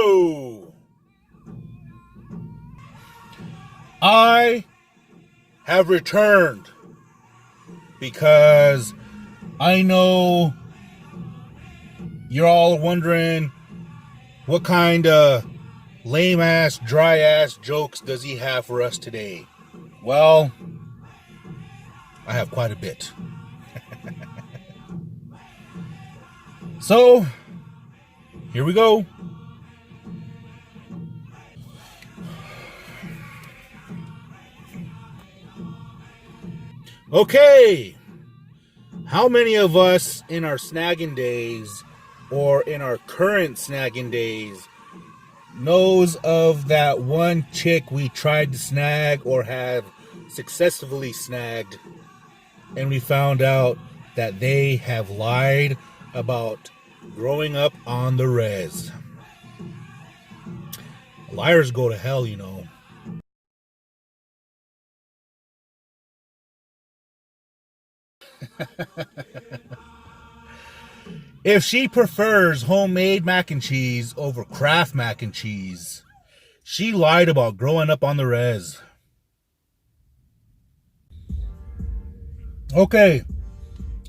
Hello! I have returned because I know you're all wondering what kind of lame-ass, dry-ass jokes does he have for us today. Well, I have quite a bit. So, here we go. Okay, how many of us in our snagging days or in our current snagging days knows of that one chick we tried to snag or have successfully snagged, and we found out that they have lied about growing up on the res? Liars go to hell, you know. If she prefers homemade mac and cheese over Kraft mac and cheese, she lied about growing up on the res. Okay,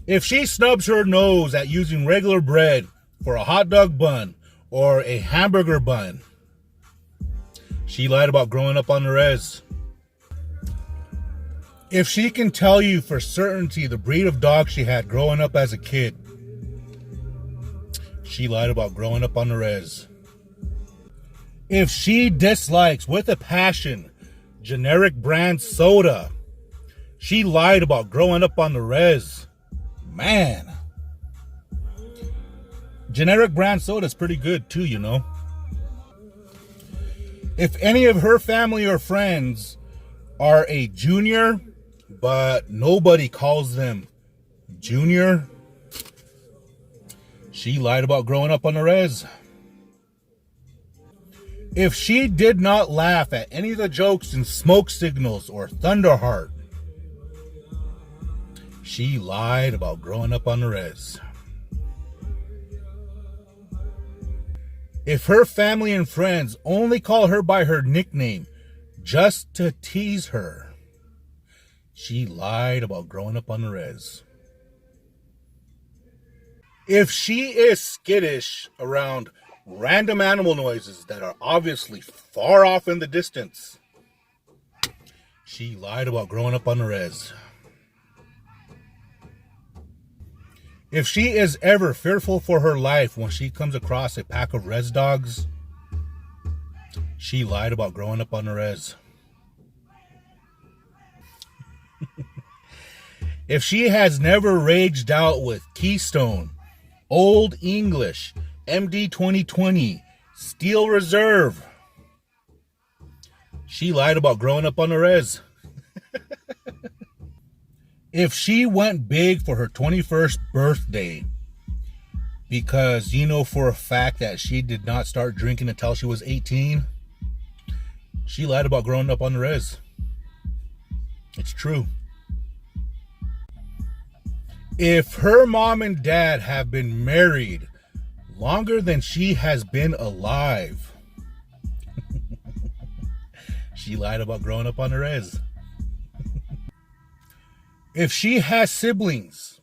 if she snubs her nose at using regular bread for a hot dog bun or a hamburger bun, she lied about growing up on the res. If she can tell you for certainty the breed of dog she had growing up as a kid, she lied about growing up on the res. If she dislikes with a passion generic brand soda, she lied about growing up on the res. Man, generic brand soda is pretty good too, you know. If any of her family or friends are a junior, but nobody calls them junior, she lied about growing up on the res. If she did not laugh at any of the jokes in Smoke Signals or Thunderheart, she lied about growing up on the res. If her family and friends only call her by her nickname just to tease her, she lied about growing up on the res. If she is skittish around random animal noises that are obviously far off in the distance, she lied about growing up on the res. If she is ever fearful for her life when she comes across a pack of res dogs, she lied about growing up on the res. If she has never raged out with Keystone, Old English, MD 2020, Steel Reserve, she lied about growing up on the res. If she went big for her 21st birthday because you know for a fact that she did not start drinking until she was 18, she lied about growing up on the res. It's true. If her mom and dad have been married longer than she has been alive, she lied about growing up on the res. If she has siblings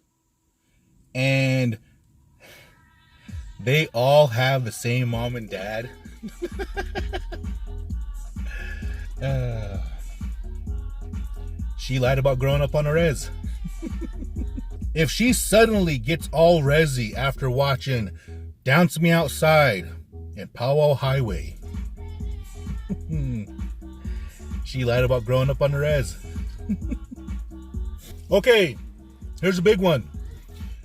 and they all have the same mom and dad, she lied about growing up on the res. If she suddenly gets all rezzy after watching Dance Me Outside and Powwow Highway, she lied about growing up on the res. Okay, here's a big one.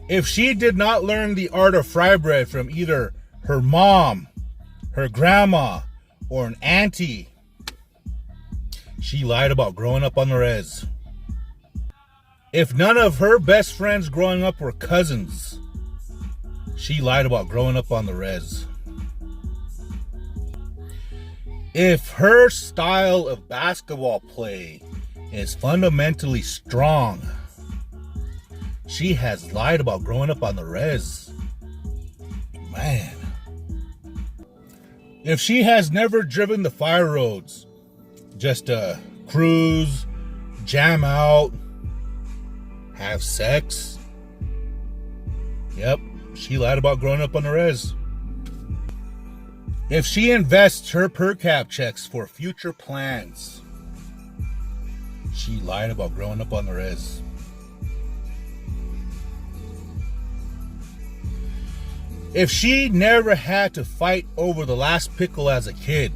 If she did not learn the art of fry bread from either her mom, her grandma, or an auntie, she lied about growing up on the res. If none of her best friends growing up were cousins, she lied about growing up on the res. If her style of basketball play is fundamentally strong, she has lied about growing up on the res. Man. If she has never driven the fire roads, just cruise, jam out, have sex. Yep, she lied about growing up on the res. If she invests her per cap checks for future plans, she lied about growing up on the res. If she never had to fight over the last pickle as a kid,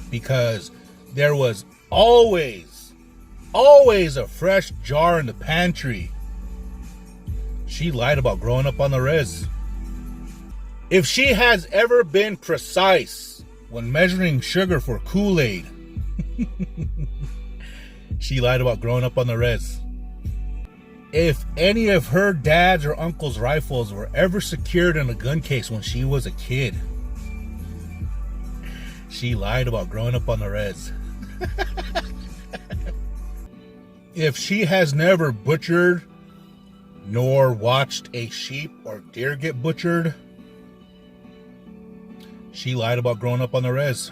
because there was always a fresh jar in the pantry, she lied about growing up on the res. If she has ever been precise when measuring sugar for Kool-Aid, she lied about growing up on the res. If any of her dad's or uncle's rifles were ever secured in a gun case when she was a kid, she lied about growing up on the res. If she has never butchered nor watched a sheep or deer get butchered, she lied about growing up on the res.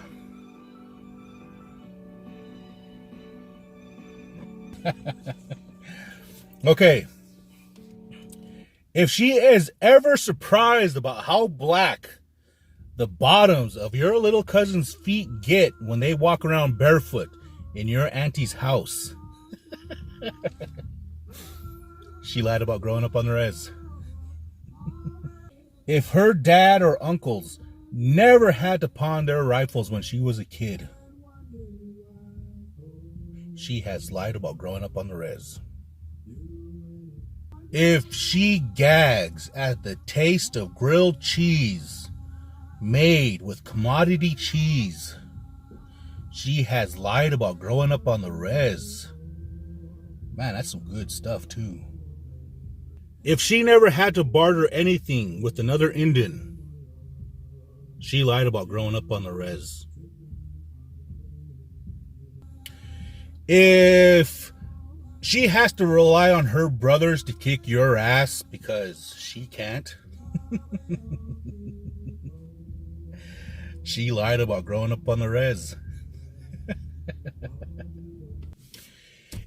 Okay. If she is ever surprised about how black the bottoms of your little cousin's feet get when they walk around barefoot in your auntie's house, she lied about growing up on the res. If her dad or uncles never had to pawn their rifles when she was a kid, she has lied about growing up on the res. If she gags at the taste of grilled cheese made with commodity cheese, she has lied about growing up on the res. Man, that's some good stuff too. If she never had to barter anything with another Indian, she lied about growing up on the res. If she has to rely on her brothers to kick your ass because she can't, she lied about growing up on the res.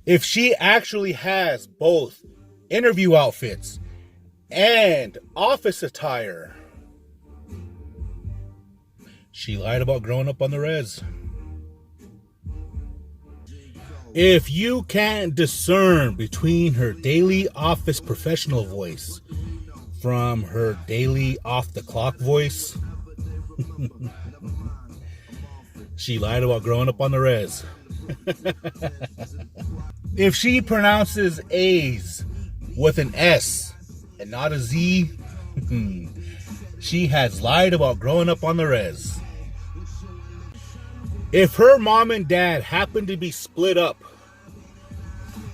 If she actually has both interview outfits and office attire, she lied about growing up on the res. If you can't discern between her daily office professional voice from her daily off-the-clock voice, she lied about growing up on the res. If she pronounces A's with an S and not a Z, she has lied about growing up on the res. If her mom and dad happen to be split up,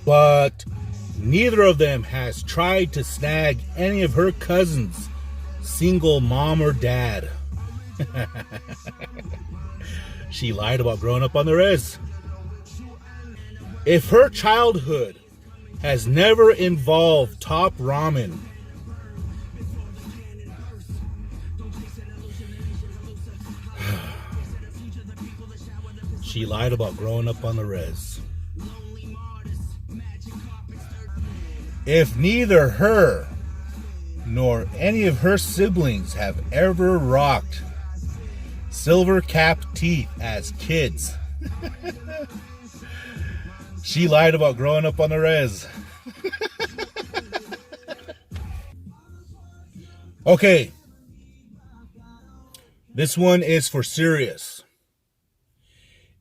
but neither of them has tried to snag any of her cousins' single mom or dad, she lied about growing up on the res. If her childhood has never involved top ramen, she lied about growing up on the res. If neither her nor any of her siblings have ever rocked silver capped teeth as kids, she lied about growing up on the res. Okay. This one is for serious.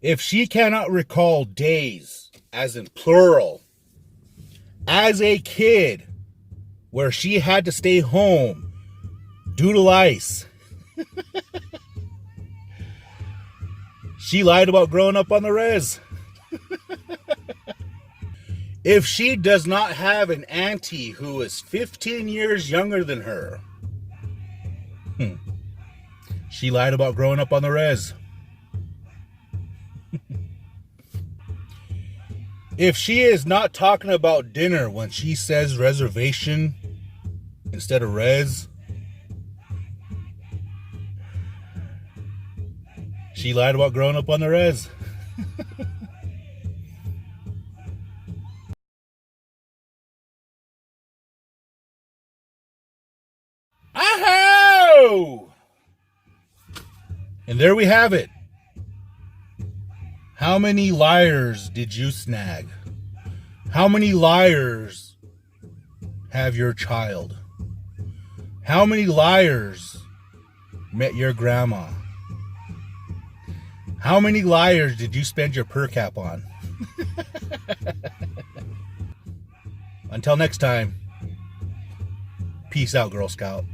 If she cannot recall days, as in plural, as a kid, where she had to stay home due to lice, she lied about growing up on the res. If she does not have an auntie who is 15 years younger than her, she lied about growing up on the res. If she is not talking about dinner when she says reservation instead of res, She lied about growing up on the res. Aho! And there we have it. How many liars did you snag? How many liars have your child? How many liars met your grandma? How many liars did you spend your per cap on? Until next time, peace out, Girl Scout.